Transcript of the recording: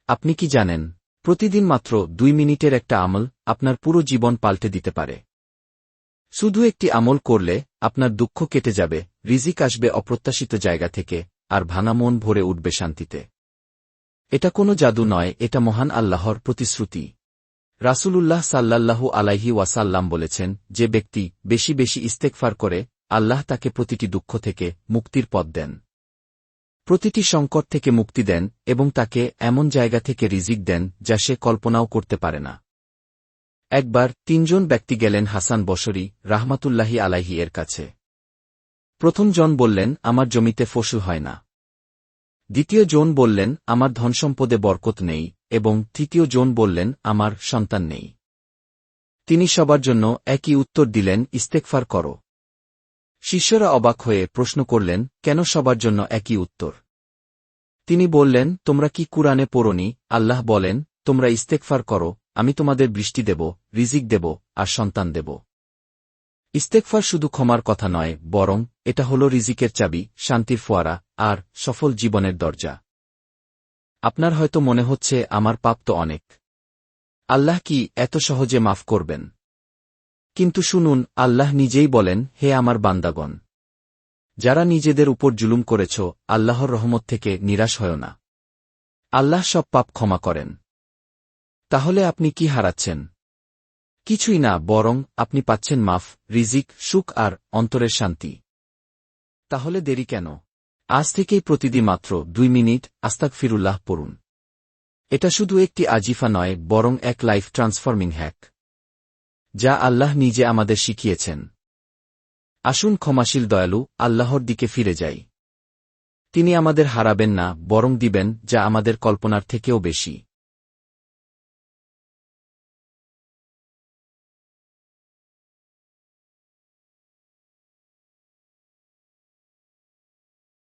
আপনি কি জানেন, প্রতিদিন মাত্র 2 মিনিটের একটা আমল আপনার পুরো জীবন পাল্টে দিতে পারে। শুধু একটি আমল করলে আপনার দুঃখ কেটে যাবে, রিজিক আসবে অপ্রত্যাশিত জায়গা থেকে, আর ভাঙা মন ভরে উঠবে শান্তিতে। এটা কোনো জাদু নয়, এটা মহান আল্লাহর প্রতিশ্রুতি। রাসূলুল্লাহ সাল্লাল্লাহু আলাইহি ওয়াসাল্লাম বলেছেন, যে ব্যক্তি বেশি বেশি ইস্তেগফার করে, আল্লাহ তাকে প্রতিটি দুঃখ থেকে মুক্তির পথ দেন, প্রতিটি সংকট থেকে মুক্তি দেন এবং তাকে এমন জায়গা থেকে রিজিক দেন যা সে কল্পনাও করতে পারে না। একবার 3 জন ব্যক্তি গেলেন হাসান বসরি রাহমাতুল্লাহি আলাইহি এর কাছে। প্রথম জন বললেন, আমার জমিতে ফসল হয় না। দ্বিতীয় জন বললেন, আমার ধনসম্পদে বরকত নেই, এবং তৃতীয় জন বললেন, আমার সন্তান নেই। তিনি সবার জন্য একই উত্তর দিলেন, ইস্তেগফার করো। শিষ্যরা অবাক হয়ে প্রশ্ন করলেন, কেন সবার জন্য একই উত্তর? তিনি বললেন, তোমরা কি কুরআনে পড়োনি, আল্লাহ বলেন, তোমরা ইস্তেগফার করো, আমি তোমাদের বৃষ্টি দেব, রিজিক দেব, আর সন্তান দেব। ইস্তেগফার শুধু ক্ষমার কথা নয়, বরং এটা হল রিজিকের চাবি, শান্তির ফোয়ারা, আর সফল জীবনের দরজা। আপনার হয়তো মনে হচ্ছে, আমার পাপ তো অনেক, আল্লাহ কি এত সহজে মাফ করবেন? কিন্তু শুনুন, আল্লাহ নিজেই বলেন, হে আমার বান্দাগণ, যারা নিজেদের উপর জুলুম করেছ, আল্লাহর রহমত থেকে নিরাশ হয় না। আল্লাহ সব পাপ ক্ষমা করেন। তাহলে আপনি কি হারাচ্ছেন? কিছুই না, বরং আপনি পাচ্ছেন মাফ, রিজিক, সুখ আর অন্তরের শান্তি। তাহলে দেরি কেন? আজ থেকেই প্রতিদিন মাত্র 2 মিনিট আস্তাগফিরুল্লাহ পড়ুন। এটা শুধু একটি আজিফা নয়, বরং এক লাইফ ট্রান্সফর্মিং হ্যাক, যা আল্লাহ নিজে আমাদের শিখিয়েছেন। আসুন ক্ষমাশীল দয়ালু আল্লাহর দিকে ফিরে যাই। তিনি আমাদের হারাবেন না, বরং দিবেন যা আমাদের কল্পনার থেকেও বেশি।